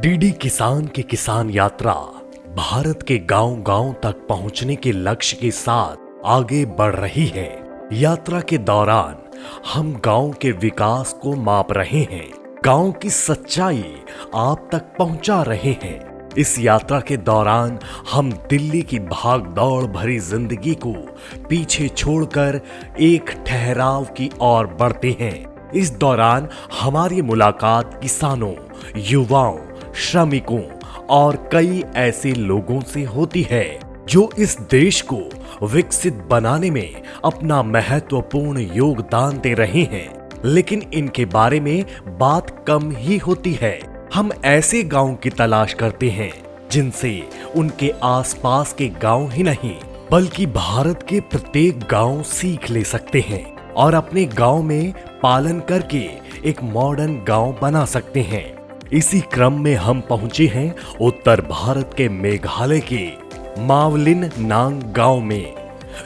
DD किसान की किसान यात्रा भारत के गांव-गांव तक पहुंचने के लक्ष्य के साथ आगे बढ़ रही है। यात्रा के दौरान हम गांव के विकास को माप रहे हैं, गांव की सच्चाई आप तक पहुंचा रहे हैं। इस यात्रा के दौरान हम दिल्ली की भाग-दौड़ भरी जिंदगी को पीछे छोड़कर एक ठहराव की ओर बढ़ते हैं। इस दौरान हमारी मुलाकात किसानों, युवाओं, श्रमिकों और कई ऐसे लोगों से होती है जो इस देश को विकसित बनाने में अपना महत्वपूर्ण योगदान दे रहे हैं, लेकिन इनके बारे में बात कम ही होती है। हम ऐसे गांव की तलाश करते हैं जिनसे उनके आसपास के गांव ही नहीं बल्कि भारत के प्रत्येक गांव सीख ले सकते हैं और अपने गांव में पालन करके एक मॉडर्न गांव बना सकते हैं। इसी क्रम में हम पहुंचे हैं उत्तर भारत के मेघालय के मावलिन नांग गांव में,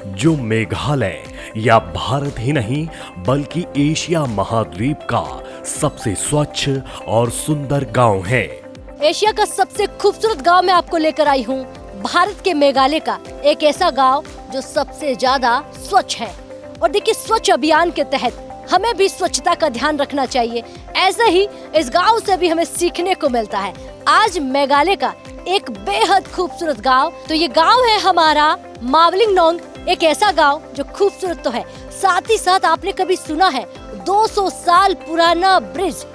जो मेघालय या भारत ही नहीं बल्कि एशिया महाद्वीप का सबसे स्वच्छ और सुंदर गांव है। एशिया का सबसे खूबसूरत गांव मैं आपको लेकर आई हूं, भारत के मेघालय का एक ऐसा गांव जो सबसे ज्यादा स्वच्छ है। और देखिए, स्वच्छ अभियान के तहत हमें भी स्वच्छता का ध्यान रखना चाहिए। ऐसे ही इस गांव से भी हमें सीखने को मिलता है। आज मेघालय का एक बेहद खूबसूरत गांव, तो ये गांव है हमारा मावलिंग नोंग, एक ऐसा गांव जो खूबसूरत तो है, साथ ही साथ आपने कभी सुना है 200 साल पुराना ब्रिज,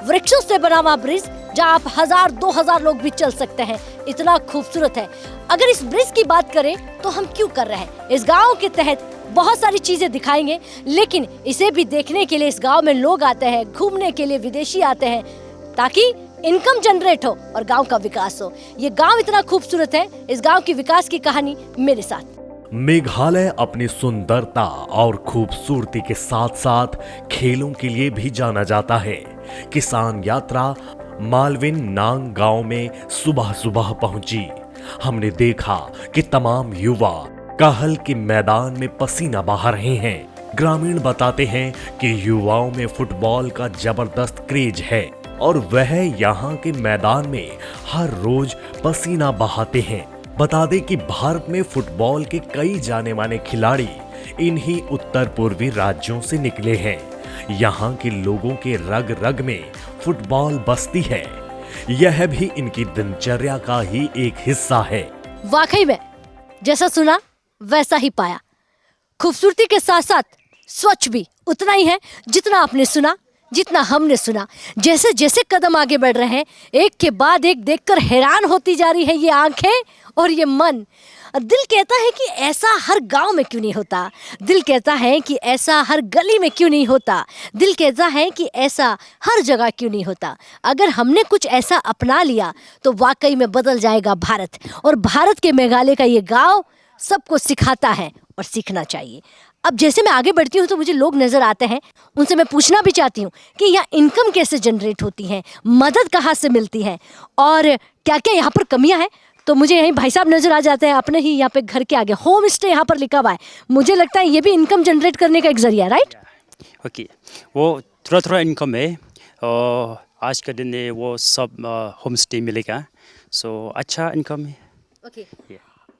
वृक्षों से बना हुआ ब्रिज, जहाँ आप 1000-2000 लोग भी चल सकते हैं, इतना खूबसूरत है। अगर इस ब्रिज की बात करें तो हम क्यों कर रहे हैं, इस गांव के तहत बहुत सारी चीजें दिखाएंगे, लेकिन इसे भी देखने के लिए इस गांव में लोग आते हैं, घूमने के लिए विदेशी आते हैं, ताकि इनकम जनरेट हो और गांव का विकास हो। ये गांव इतना खूबसूरत है, इस गांव की विकास की कहानी मेरे साथ। मेघालय अपनी सुंदरता और खूबसूरती के साथ साथ खेलों के लिए भी जाना जाता है। किसान यात्रा मालविन नांग गांव में सुबह सुबह पहुंची। हमने देखा कि तमाम युवा कहल के मैदान में पसीना बहा रहे हैं। ग्रामीण बताते हैं कि युवाओं में फुटबॉल का जबरदस्त क्रेज है और वह यहाँ के मैदान में हर रोज पसीना बहाते हैं। बता दें कि भारत में फुटबॉल के कई जाने माने खिलाड़ी इन्हीं उत्तर पूर्वी राज्यों से निकले हैं। यहाँ के लोगों के रग रग में फुटबॉल बसती है। यह भी इनकी दिनचर्या का ही एक हिस्सा है। वाकई में जैसा सुना वैसा ही पाया। खूबसूरती के साथ साथ स्वच्छ भी उतना ही है जितना आपने सुना, जितना हमने सुना। जैसे जैसे कदम आगे बढ़ रहे हैं, एक के बाद एक देखकर हैरान होती जा रही है ये आंखें और ये मन। दिल कहता है कि ऐसा हर गांव में क्यों नहीं होता, दिल कहता है कि ऐसा हर गली में क्यों नहीं होता, दिल कहता है कि ऐसा हर जगह क्यों नहीं होता। अगर हमने कुछ ऐसा अपना लिया तो वाकई में बदल जाएगा भारत। और भारत के मेघालय का ये गांव सबको सिखाता है और सीखना चाहिए। अब जैसे मैं आगे बढ़ती हूँ तो मुझे लोग नजर आते हैं, उनसे मैं पूछना भी चाहती हूँ कि यहाँ इनकम कैसे जनरेट होती है, मदद कहाँ से मिलती है और क्या क्या यहाँ पर कमियाँ हैं। तो मुझे यहीं भाई साहब नजर आ जाते हैं, अपने ही यहाँ पे घर के आगे होम स्टे यहाँ पर लिखा हुआ है। मुझे लगता है ये भी इनकम जनरेट करने का एक जरिया, राइट? ओके, वो थोड़ा थोड़ा इनकम है और आज के दिन में वो सब होम स्टे मिलेगा, सो अच्छा इनकम है। ओके,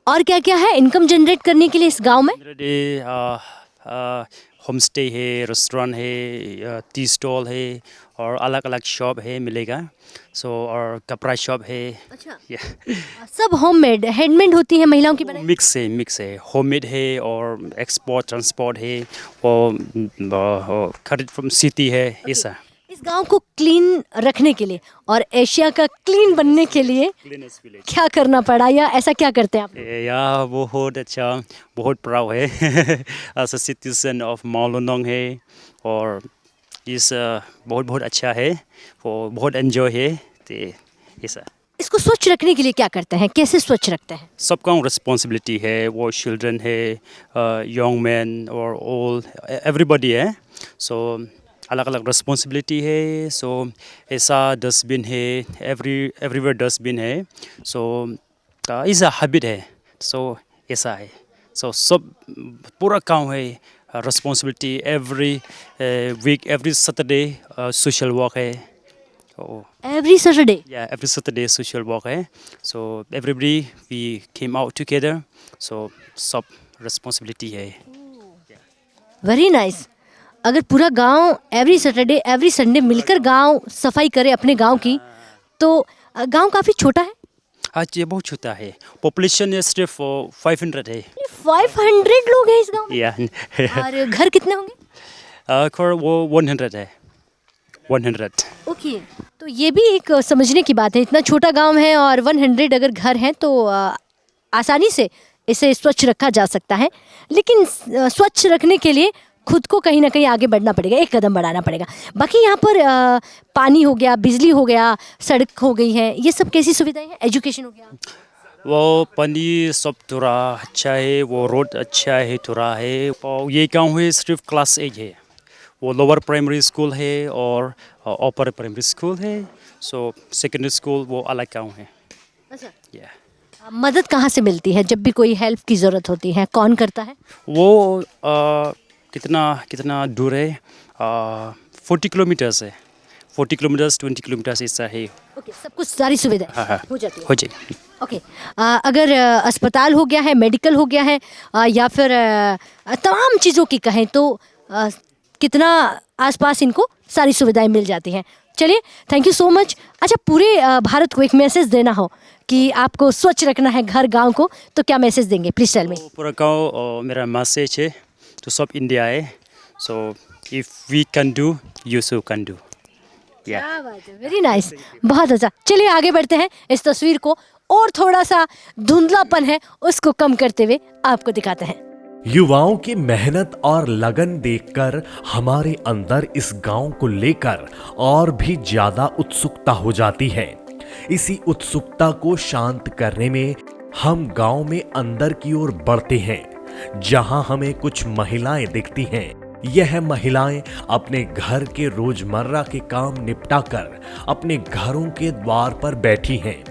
और क्या क्या है इनकम जनरेट करने के लिए इस गांव में? होम स्टे है, रेस्टोरेंट है, टी स्टॉल है और अलग अलग शॉप है मिलेगा, सो और कपड़ा शॉप है। अच्छा, yeah. सब होममेड हैंडमेड होती है, महिलाओं की बनाई? मिक्स है, होममेड है और एक्सपोर्ट ट्रांसपोर्ट है और खरीद फ्रॉम सिटी है, ऐसा। इस गांव को क्लीन रखने के लिए और एशिया का क्लीन बनने के लिए क्या करना पड़ा या ऐसा क्या करते हैं आप? या बहुत अच्छा, बहुत प्राउड है एज अ सिटीजन ऑफ मावलिन है और इस बहुत बहुत अच्छा है और बहुत एंजॉय है, तो ऐसा। इसको स्वच्छ रखने के लिए क्या करते हैं, कैसे स्वच्छ रखते हैं? सबका रिस्पॉन्सिबिलिटी है, वो चिल्ड्रन है, यंग मैन और ओल्ड, एवरीबॉडी है, सो अलग अलग रिस्पॉन्सिबिलिटी है। सो ऐसा डस्टबिन है, एवरीवेयर डस्टबिन है, सो इस हैबिट है, सो ऐसा है। सो सब पूरा काम है, responsibility every week, every Saturday social work है, Oh, every Saturday? yeah, every Saturday social walk है. So everybody we came out together. So सब responsibility है. Very nice. अगर पूरा गांव एवरी सैटरडे एवरी संडे मिलकर गांव सफाई करे अपने गांव की, तो गांव काफी छोटा है। आज ये बहुत छोटा है. Population है सिर्फ 500 है. 500 लोग हैं इस गांव में। Yeah. और घर कितने होंगे? और वो 100 है. 100. ओके, तो ये भी एक समझने की बात है। इतना छोटा गांव है और 100 अगर घर हैं तो आसानी से इसे स्वच्छ रखा जा सकता है। लेकिन स्वच्छ रखने के लिए खुद को कहीं ना कहीं आगे बढ़ना पड़ेगा, एक कदम बढ़ाना पड़ेगा। बाकी यहाँ पर पानी हो गया, बिजली हो गया, सड़क हो गई है, ये सब कैसी सुविधाएं हैं? एजुकेशन हो गया? वो पानी सब थोड़ा अच्छा है, वो रोड अच्छा है थोड़ा है. और ये गाँव है सिर्फ क्लास 8 है. वो लोअर प्राइमरी स्कूल है और अपर प्राइमरी स्कूल है. सो सेकेंडरी स्कूल वो अलग गाँव है. अच्छा, Yeah. मदद कहाँ से मिलती है जब भी कोई हेल्प की ज़रूरत होती है? कौन करता है? वो कितना दूर है? 40 किलोमीटर्स है. 40 किलोमीटर्स 20 किलोमीटर्स ऐसा है. ओके, सब कुछ सारी सुविधाएं हाँ हो जाती है। हो जाएगी. ओके, अगर अस्पताल हो गया है, मेडिकल हो गया है, या फिर तमाम चीज़ों की कहें तो कितना आसपास इनको सारी सुविधाएं मिल जाती हैं। चलिए, थैंक यू सो मच। अच्छा, पूरे भारत को एक मैसेज देना हो कि आपको स्वच्छ रखना है घर गांव को, तो क्या मैसेज देंगे? Please tell me. पूरा गाँव मेरा मैसेज है तो सब इंडिया है. So if we can do you so can do. क्या बात है, वेरी नाइस, बहुत अच्छा। चलिए आगे बढ़ते हैं, इस तस्वीर को और थोड़ा सा धुंधलापन है उसको कम करते हुए आपको दिखाते हैं। युवाओं की मेहनत और लगन देखकर हमारे अंदर इस गांव को लेकर और भी ज्यादा उत्सुकता हो जाती है। इसी उत्सुकता को शांत करने में हम गांव में अंदर की ओर बढ़ते हैं, जहां हमें कुछ महिलाएं दिखती हैं। यह महिलाएं अपने घर के रोजमर्रा के काम निपटाकर अपने घरों के द्वार पर बैठी हैं।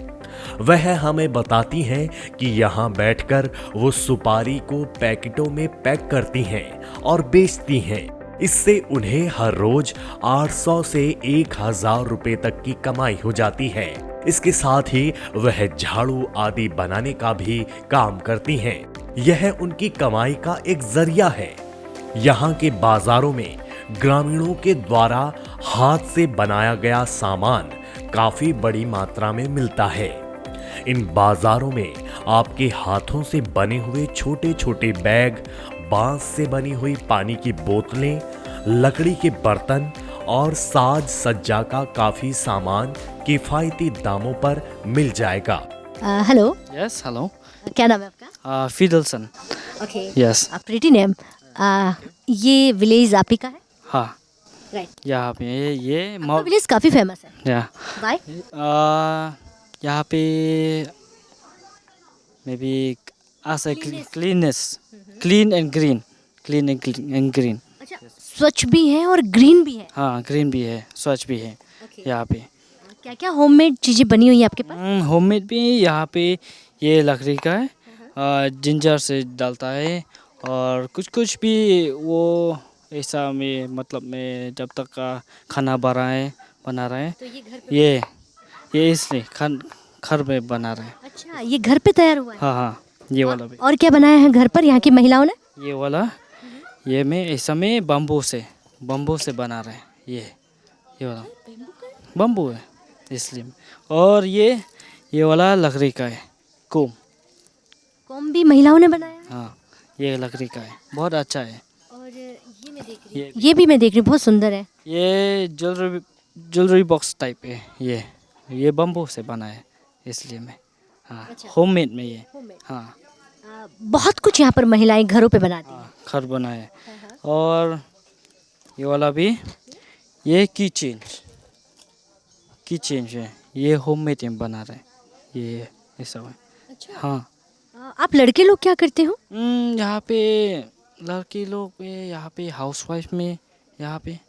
वह हमें बताती हैं कि यहाँ बैठकर वो सुपारी को पैकेटों में पैक करती हैं और बेचती हैं। इससे उन्हें हर रोज 800 से 1000 रुपए तक की कमाई हो जाती है। इसके साथ ही वह झाड़ू आदि बनाने का भी काम करती हैं। यह उनकी कमाई का एक जरिया है। यहाँ के बाजारों में ग्रामीणों के द्वारा हाथ से बनाया गया सामान काफी बड़ी मात्रा में मिलता है। इन बाजारों में आपके हाथों से बने हुए छोटे छोटे बैग, बांस से बनी हुई पानी की बोतलें, लकड़ी के बर्तन और साज सज्जा का काफी सामान किफायती दामों पर मिल जाएगा। Hello, Yes, hello. क्या नाम है आपका? Fidelson. Okay, Yes. Pretty name. ये विलेज आप ही का है? हाँ, राइट। यहाँ पे ये आपका विलेज काफी फेमस है। या Why? यहाँ पे maybe as a clean and green. अच्छा, स्वच्छ भी है और ग्रीन भी है। हाँ, ग्रीन भी है, स्वच्छ भी है यहाँ पे। क्या क्या होममेड चीजें बनी हुई है आपके पास? होममेड भी यहाँ पे ये लकड़ी का है, जिंजर से डालता है और कुछ कुछ भी वो ऐसा में मतलब में जब तक का खाना बना रहे हैं तो ये घर पे ये इसलिए घर में बना रहे हैं। अच्छा, ये घर पे तैयार हुआ है। हाँ, ये वाला भी। और क्या बनाया है घर पर यहाँ की महिलाओं ने? ये वाला ये में ऐसा में बम्बू से बना रहे हैं। ये वाला बम्बू है इसलिए। और ये वाला लकड़ी का है, कोम भी महिलाओं ने बनाया है? हाँ, ये लकड़ी का है, बहुत अच्छा है। और ये मैं देख रही हूँ, ये भी मैं देख रही हूँ, बहुत सुंदर है। ये ज्वेलरी बॉक्स टाइप है। ये बम्बू से बना है इसलिए में। हाँ, अच्छा। होममेड में ये। Homemade। हाँ, बहुत कुछ यहाँ पर महिलाएं घरों पे बनाती हैं। घर बना है। और ये वाला भी, ये की चेंज है, ये होममेड में बना रहे हैं। ये ऐसा है। अच्छा। हाँ, आप लड़के लोग क्या करते हो? यहाँ पे लड़की लोग पे यहाँ पे हाउसवाइफ में यहाँ पे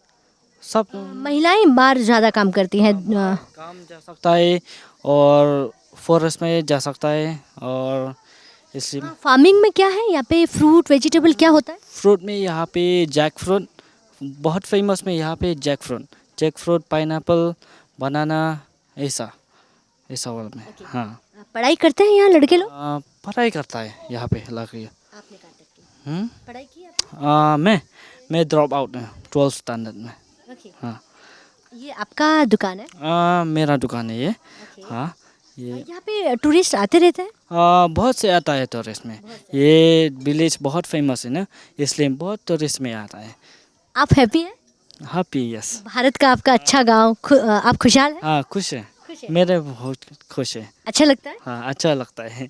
सब महिलाएं बाहर ज्यादा काम करती हैं। काम जा सकता है और फॉरेस्ट में जा सकता है। और इसलिए फार्मिंग में क्या है यहाँ पे? फ्रूट वेजिटेबल क्या होता है? फ्रूट में यहाँ पे जैक फ्रूट बहुत फेमस में। यहाँ पे जैक फ्रूट, पाइनएप्पल, बनाना ऐसा ऐसा वाला में। हाँ पढ़ाई करते हैं यहाँ लड़के लोग? पढ़ाई करता है यहाँ पे लकड़ी। आपने कहाँ तक की पढ़ाई की मैं ड्रॉप आउट में 12th स्टैंडर्ड में। ओके। हाँ ये आपका दुकान है? मेरा दुकान है ये। ओके। हाँ ये यहाँ पे टूरिस्ट आते रहते हैं? बहुत से आता है टूरिस्ट में। ये विलेज बहुत फेमस है ना, इसलिए बहुत टूरिस्ट में आता है। आप हैप्पी हैं? Happy yes. भारत का आपका अच्छा गांव आप खुशहाल हैं? हाँ खुश है, खुश है। मेरे बहुत खुश है। अच्छा लगता है? हाँ अच्छा लगता है।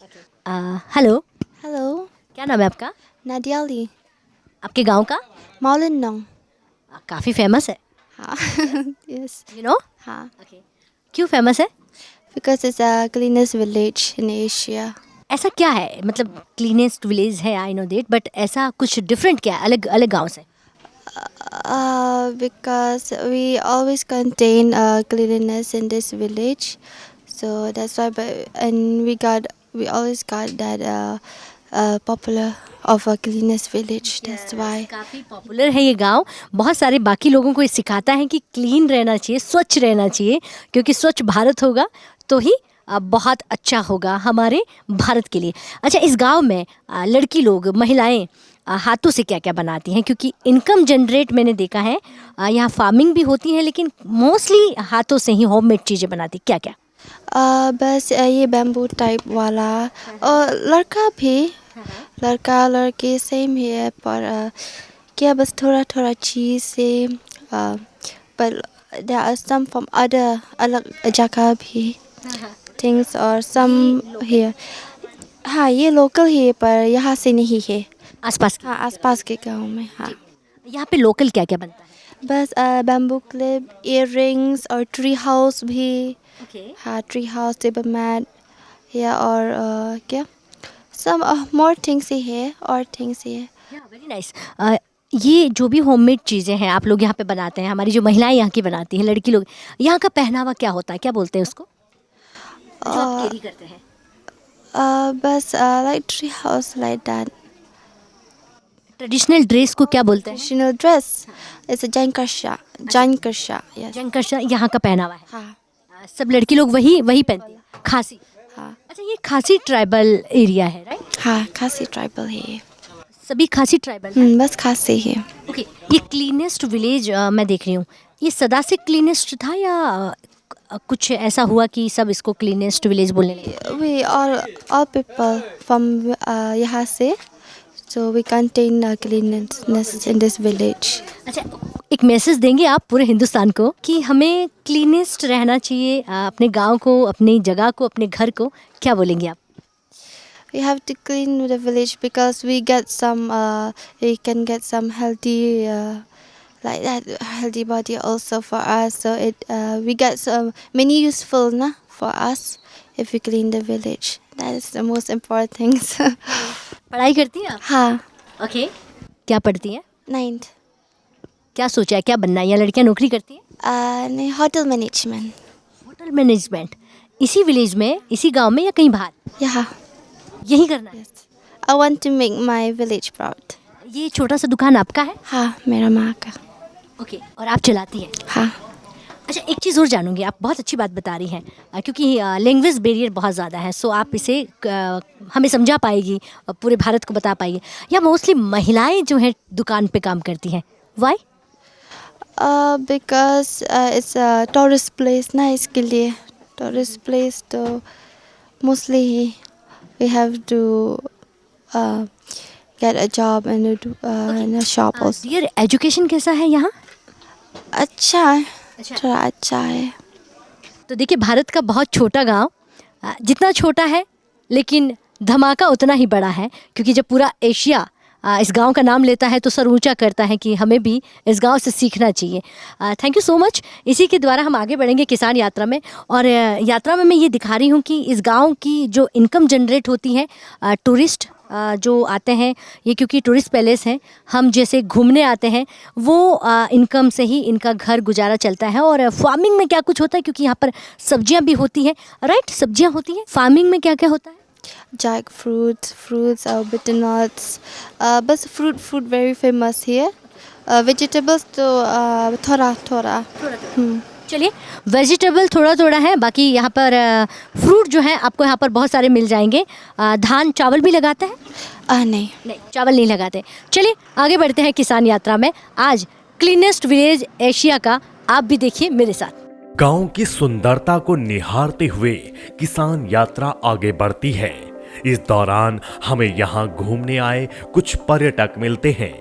हेलो, Hello, क्या नाम है आपका? Nadia Lee. आपके गांव का? Maulin Nong. काफ़ी फेमस है, Ha. Yes. You know? Ha. क्यों फेमस है? Because it's the cleanest village in Asia. ऐसा क्या है, मतलब क्लीनेस्ट विलेज है, आई नो दैट, बट ऐसा कुछ डिफरेंट क्या है अलग अलग गांव से? Because we always contain cleanliness in this village, so that's why. And we always got that popular of a cleanest village. That's why. काफ़ी पॉपुलर है ये गांव। बहुत सारे बाकी लोगों को ये सिखाता है कि क्लीन रहना चाहिए, स्वच्छ रहना चाहिए, क्योंकि स्वच्छ भारत होगा तो ही बहुत अच्छा होगा हमारे भारत के लिए। अच्छा, इस गांव में लड़की लोग, महिलाएं हाथों से क्या क्या बनाती हैं? क्योंकि इनकम जनरेट मैंने देखा है, यहाँ फार्मिंग भी होती है लेकिन मोस्टली हाथों से ही होममेड चीज़ें बनाती। क्या क्या? बस ये बैम्बू टाइप वाला, और लड़का भी, लड़का लड़की सेम ही है, पर क्या बस थोड़ा थोड़ा चीज़ से, पर there are some from other अलग जगह भी things और some here। हाँ ये लोकल ही है पर यहाँ से नहीं है। आसपास की? हाँ आसपास के गांव में। हाँ यहाँ पे लोकल क्या क्या बनता है? बस बैम्बू क्लिप, इयर रिंग्स और ट्री हाउस भी। ओके। हाँ ट्री हाउस, टेबल मैट, या और क्या some more things ही है, और थिंग्स ही है। Very nice. ये जो भी होममेड चीज़ें हैं आप लोग यहाँ पे बनाते हैं, हमारी जो महिलाएं यहाँ की बनाती हैं, लड़की लोग, यहाँ का पहनावा क्या होता है, क्या बोलते हैं उसको जो आप कैरी करते हैं? बस like tree house like that। Traditional dress को क्या बोलते हैं? Traditional dress is a jankarsha, jankarsha, yes। जंकशा यहाँ का पहनावा है। हाँ सब लड़की लोग वही वही पहनती हैं, खासी। हाँ अच्छा, ये खासी ट्राइबल एरिया है, राइट? हाँ खासी ट्राइबल है। सभी खासी ट्राइबल। बस खासी है। ओके। ये क्लीनेस्ट विलेज मैं देख रही हूँ, ये सदा से क्लीनेस्ट था या कुछ ऐसा हुआ कि सब इसको क्लीनेस्ट विलेज बोलने लगे? We all people from यहाँ से, so we contain cleanliness in this village। अच्छा, एक मैसेज देंगे आप पूरे हिंदुस्तान को कि हमें क्लीनेस्ट रहना चाहिए, अपने गांव को, अपनी जगह को, अपने घर को, क्या बोलेंगे आप? We have to clean the village because we can get some healthy like that healthy body also for us. So we get so many useful for us if we clean the village. That is the most important things। पढ़ाई करती हैं आप? हाँ okay. क्या पढ़ती हैं? 9th। क्या सोचा है, क्या बनना है? या लड़कियां नौकरी करती हैं? नहीं होटल मैनेजमेंट। Hotel management. इसी विलेज में, इसी गांव में, या कहीं बाहर? यहाँ यही करना है? I want to make my village proud। ये छोटा सा दुकान आपका है? हाँ मेरा माँ का। ओके। और आप चलाती हैं? हाँ अच्छा, एक चीज़ और जानूंगी, आप बहुत अच्छी बात बता रही हैं, क्योंकि लैंग्वेज बैरियर बहुत ज़्यादा है, सो आप इसे हमें समझा पाएगी, पूरे भारत को बता पाएगी। या मोस्टली महिलाएं जो हैं दुकान पे काम करती हैं, Y? because it's a tourist place ना, इसके लिए tourist place, तो mostly we have to get a job and in a shop also। Dear, education कैसा है यहाँ? अच्छा है, थोड़ा अच्छा है। तो देखिए, भारत का बहुत छोटा गांव, जितना छोटा है लेकिन धमाका उतना ही बड़ा है, क्योंकि जब पूरा एशिया इस गांव का नाम लेता है तो सर ऊंचा करता है कि हमें भी इस गांव से सीखना चाहिए। Thank you so much. इसी के द्वारा हम आगे बढ़ेंगे किसान यात्रा में, और यात्रा में मैं ये दिखा रही हूँ कि इस गांव की जो इनकम जनरेट होती है, टूरिस्ट जो आते हैं, ये क्योंकि टूरिस्ट पैलेस है, हम जैसे घूमने आते हैं, वो इनकम से ही इनका घर गुजारा चलता है। और फार्मिंग में क्या कुछ होता है, क्योंकि यहाँ पर सब्जियाँ भी होती हैं, राइट? सब्जियाँ होती हैं। फार्मिंग में क्या क्या होता है? Jack fruits और bitter nuts। बस fruit very famous here। vegetables तो थोड़ा थोड़ा। चलिए, वेजिटेबल थोड़ा थोड़ा है, बाकी यहाँ पर फ्रूट जो है आपको यहाँ पर बहुत सारे मिल जाएंगे। धान चावल भी लगाते हैं? नहीं। नहीं, चावल नहीं लगाते। चलिए आगे बढ़ते हैं किसान यात्रा में। आज क्लीनेस्ट विलेज एशिया का आप भी देखिए मेरे साथ। गांव की सुंदरता को निहारते हुए किसान यात्रा आगे बढ़ती है। इस दौरान हमें यहाँ घूमने आए कुछ पर्यटक मिलते हैं।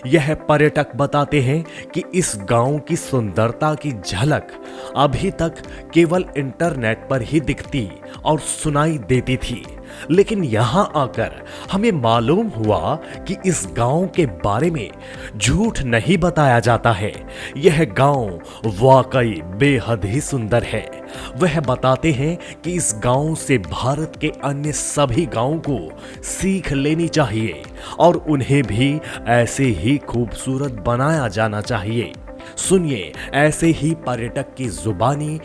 यह पर्यटक बताते हैं कि इस गांव की सुंदरता की झलक अभी तक केवल इंटरनेट पर ही दिखती और सुनाई देती थी, लेकिन यहाँ आकर हमें मालूम हुआ कि इस गांव के बारे में झूठ नहीं बताया जाता है। यह गांव वाकई बेहद ही सुंदर है। वह बताते हैं कि इस गांव से भारत के अन्य सभी गांवों को सीख लेनी चाहिए और उन्हें भी ऐसे ही खूबसूरत बनाया जाना चाहिए। सुनिए ऐसे ही पर्यटक की जुबानी।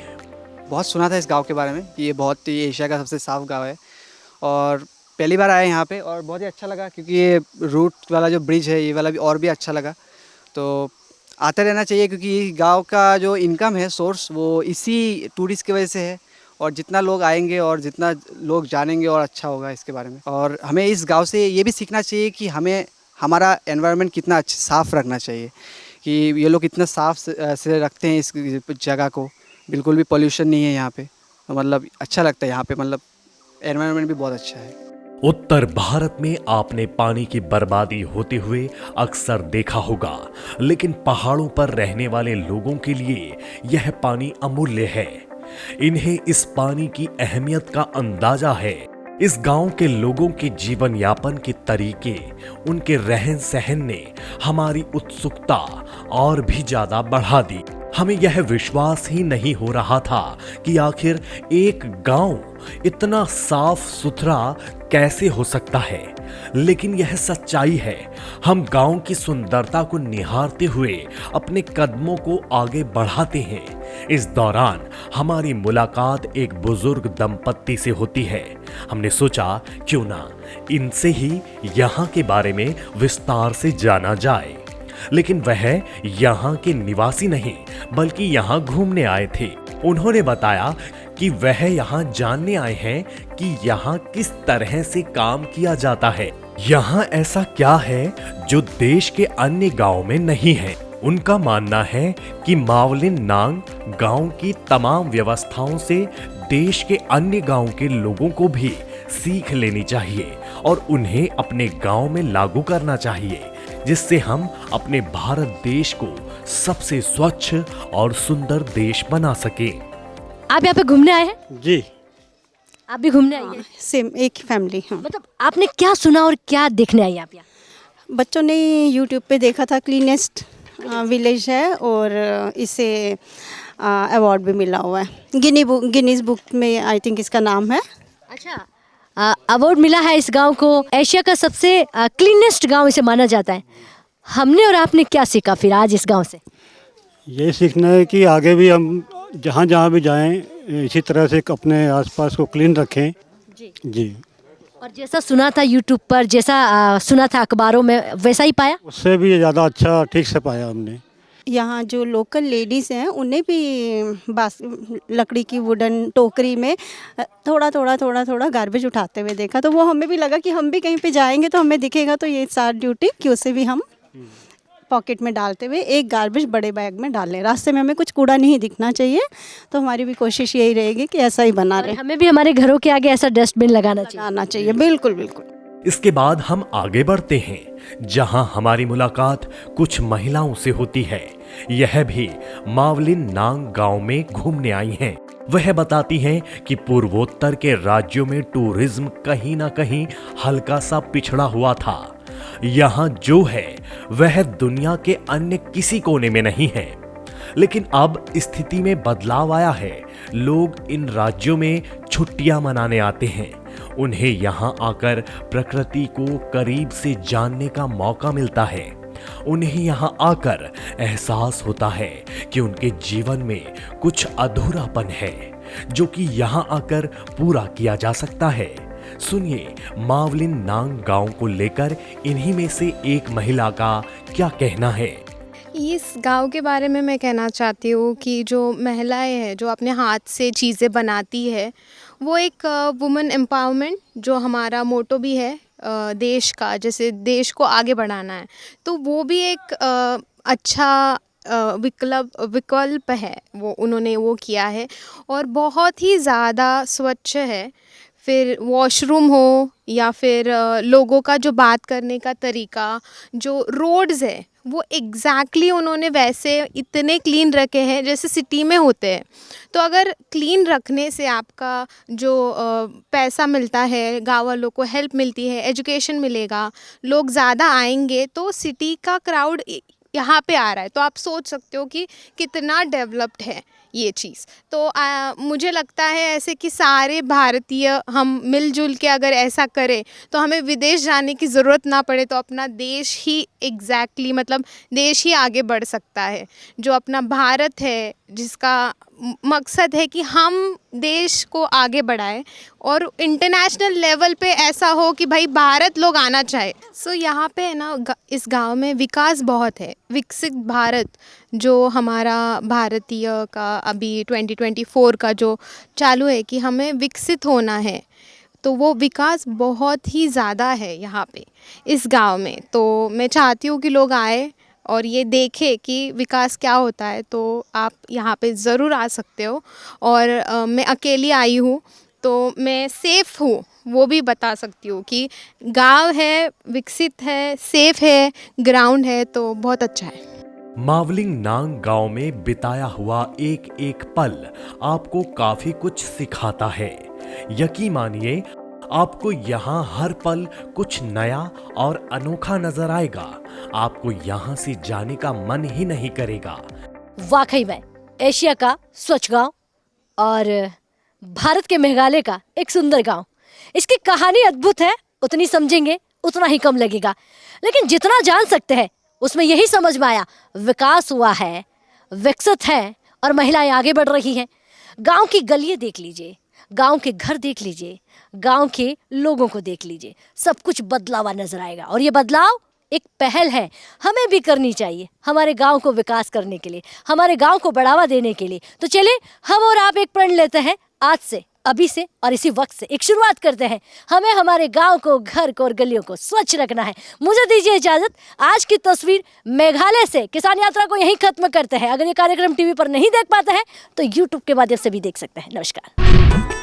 बहुत सुना था इस गांव के बारे में कि ये बहुत ही एशिया का सबसे साफ गांव है और पहली बार आए यहाँ पे और बहुत ही अच्छा लगा, क्योंकि ये रूट वाला जो ब्रिज है ये वाला भी और भी अच्छा लगा। तो आते रहना चाहिए, क्योंकि गांव का जो इनकम है सोर्स वो इसी टूरिस्ट की वजह से है, और जितना लोग आएंगे और जितना लोग जानेंगे और अच्छा होगा इसके बारे में। और हमें इस गांव से ये भी सीखना चाहिए कि हमें हमारा एनवायरनमेंट कितना अच्छा साफ़ रखना चाहिए, कि ये लोग इतना साफ से रखते हैं इस जगह को, बिल्कुल भी पोल्यूशन नहीं है यहाँ पे। तो मतलब अच्छा लगता है यहाँ पे, मतलब एनवायरनमेंट भी बहुत अच्छा है। उत्तर भारत में आपने पानी की बर्बादी होते हुए अक्सर देखा होगा, लेकिन पहाड़ों पर रहने वाले लोगों के लिए यह पानी अमूल्य है। इन्हें इस पानी की अहमियत का अंदाजा है। इस गांव के लोगों के जीवन यापन के तरीके, उनके रहन सहन ने हमारी उत्सुकता और भी ज्यादा बढ़ा दी। हमें यह विश्वास ही नहीं हो रहा था कि आखिर एक गांव इतना साफ सुथरा कैसे हो सकता है, लेकिन यह सच्चाई है। हम गांव की सुंदरता को निहारते हुए अपने कदमों को आगे बढ़ाते हैं। इस दौरान हमारी मुलाकात एक बुजुर्ग दंपत्ति से होती है। हमने सोचा क्यों ना इनसे ही यहाँ के बारे में विस्तार से जाना जाए, लेकिन वह यहाँ के निवासी नहीं बल्कि यहाँ घूमने आए थे। उन्होंने बताया कि वह यहाँ जानने आए हैं कि यहाँ किस तरह से काम किया जाता है, यहाँ ऐसा क्या है जो देश के अन्य गांव में नहीं है। उनका मानना है कि मावलिन नांग गांव की तमाम व्यवस्थाओं से देश के अन्य गांव के लोगों को भी सीख लेनी चाहिए और उन्हें अपने गांव में लागू करना चाहिए, जिससे हम अपने भारत देश को सबसे स्वच्छ और सुंदर देश बना सके। आप यहाँ पे घूमने आए हैं? जी, आप भी घूमने आई हैं? सेम एक ही फैमिली। हाँ, मतलब आपने क्या सुना और क्या देखने आई आप यहाँ? बच्चों ने यूट्यूब पे देखा था क्लीनेस्ट विलेज है और इसे अवार्ड भी मिला हुआ है गिनीज बुक में, आई थिंक इसका नाम है। अच्छा, अवार्ड मिला है इस गांव को, एशिया का सबसे क्लीनेस्ट गांव इसे माना जाता है। हमने और आपने क्या सीखा फिर आज इस गांव से? ये सीखना है कि आगे भी हम जहाँ जहाँ भी जाएं इसी तरह से अपने आसपास को क्लीन रखें। जी। और जैसा सुना था यूट्यूब पर, जैसा सुना था अखबारों में, वैसा ही पाया? उससे भी ज़्यादा अच्छा ठीक से पाया हमने। यहाँ जो लोकल लेडीज़ हैं उन्हें भी लकड़ी की वुडन टोकरी में थोड़ा गार्बेज उठाते हुए देखा, तो वो हमें भी लगा कि हम भी कहीं पे जाएंगे तो हमें दिखेगा, तो ये साथ ड्यूटी कि उसे भी हम पॉकेट में डालते हुए एक गार्बेज बड़े बैग में डाल लें। रास्ते में हमें कुछ कूड़ा नहीं दिखना चाहिए, तो हमारी भी कोशिश यही रहेगी कि ऐसा ही बना रहे। हमें भी हमारे घरों के आगे ऐसा डस्टबिन लगाना चाहिए। बिल्कुल बिल्कुल। इसके बाद हम आगे बढ़ते हैं, जहां हमारी मुलाकात कुछ महिलाओं से होती है। यह भी मावलिन नांग गांव में घूमने आई हैं। वह बताती हैं कि पूर्वोत्तर के राज्यों में टूरिज्म कहीं ना कहीं हल्का सा पिछड़ा हुआ था। यहाँ जो है वह दुनिया के अन्य किसी कोने में नहीं है, लेकिन अब स्थिति में बदलाव आया है। लोग इन राज्यों में छुट्टियां मनाने आते हैं। उन्हें यहाँ आकर प्रकृति को करीब से जानने का मौका मिलता है। उन्हें यहाँ आकर एहसास होता है कि उनके जीवन में कुछ अधूरापन है, जो कि यहाँ आकर पूरा किया जा सकता है। सुनिए मावलिन नांग गांव को लेकर इन्हीं में से एक महिला का क्या कहना है। इस गांव के बारे में मैं कहना चाहती हूँ कि जो महिलाएं हैं जो अपने हाथ से चीज़ें बनाती है, वो एक वुमेन एम्पावरमेंट जो हमारा मोटो भी है देश का, जैसे देश को आगे बढ़ाना है, तो वो भी एक अच्छा विकल्प है, वो उन्होंने वो किया है और बहुत ही ज़्यादा स्वच्छ है। फिर वॉशरूम हो या फिर लोगों का जो बात करने का तरीका, जो रोड्स है वो एग्जैक्टली उन्होंने वैसे इतने क्लीन रखे हैं जैसे सिटी में होते हैं। तो अगर क्लीन रखने से आपका जो पैसा मिलता है, गाँव वालों को हेल्प मिलती है, एजुकेशन मिलेगा, लोग ज़्यादा आएंगे, तो सिटी का क्राउड यहाँ पे आ रहा है, तो आप सोच सकते हो कि कितना डेवलप्ड है ये चीज़। तो मुझे लगता है ऐसे कि सारे भारतीय हम मिलजुल के अगर ऐसा करें तो हमें विदेश जाने की ज़रूरत ना पड़े, तो अपना देश ही एग्जैक्टली मतलब देश ही आगे बढ़ सकता है। जो अपना भारत है जिसका मकसद है कि हम देश को आगे बढ़ाएं और इंटरनेशनल लेवल पे ऐसा हो कि भाई भारत लोग आना चाहे। सो यहाँ पे है ना इस गांव में विकास बहुत है, विकसित भारत जो हमारा भारतीय का अभी 2024 का जो चालू है कि हमें विकसित होना है, तो वो विकास बहुत ही ज़्यादा है यहाँ पे इस गांव में। तो मैं चाहती हूँ कि लोग आए और ये देखें कि विकास क्या होता है, तो आप यहाँ पे ज़रूर आ सकते हो। और मैं अकेली आई हूँ तो मैं सेफ़ हूँ वो भी बता सकती हूँ कि गांव है, विकसित है, सेफ़ है, ग्राउंड है, तो बहुत अच्छा है। मावलिंग नांग गांव में बिताया हुआ एक एक पल आपको काफी कुछ सिखाता है। यकीन मानिए आपको यहाँ हर पल कुछ नया और अनोखा नजर आएगा। आपको यहाँ से जाने का मन ही नहीं करेगा। वाकई में एशिया का स्वच्छ गांव और भारत के मेघालय का एक सुंदर गांव। इसकी कहानी अद्भुत है, उतनी समझेंगे उतना ही कम लगेगा, लेकिन जितना जान सकते हैं उसमें यही समझ में आया, विकास हुआ है, विकसित है और महिलाएं आगे बढ़ रही हैं। गांव की गलियां देख लीजिए, गांव के घर देख लीजिए, गांव के लोगों को देख लीजिए, सब कुछ बदला हुआ नजर आएगा। और ये बदलाव एक पहल है, हमें भी करनी चाहिए हमारे गांव को विकास करने के लिए, हमारे गांव को बढ़ावा देने के लिए। तो चलिए हम और आप एक प्रण लेते हैं आज से, अभी से और इसी वक्त से एक शुरुआत करते हैं। हमें हमारे गांव को, घर को और गलियों को स्वच्छ रखना है। मुझे दीजिए इजाजत। आज की तस्वीर मेघालय से किसान यात्रा को यहीं खत्म करते हैं। अगर ये कार्यक्रम टीवी पर नहीं देख पाते हैं तो यूट्यूब के माध्यम से भी देख सकते हैं। नमस्कार।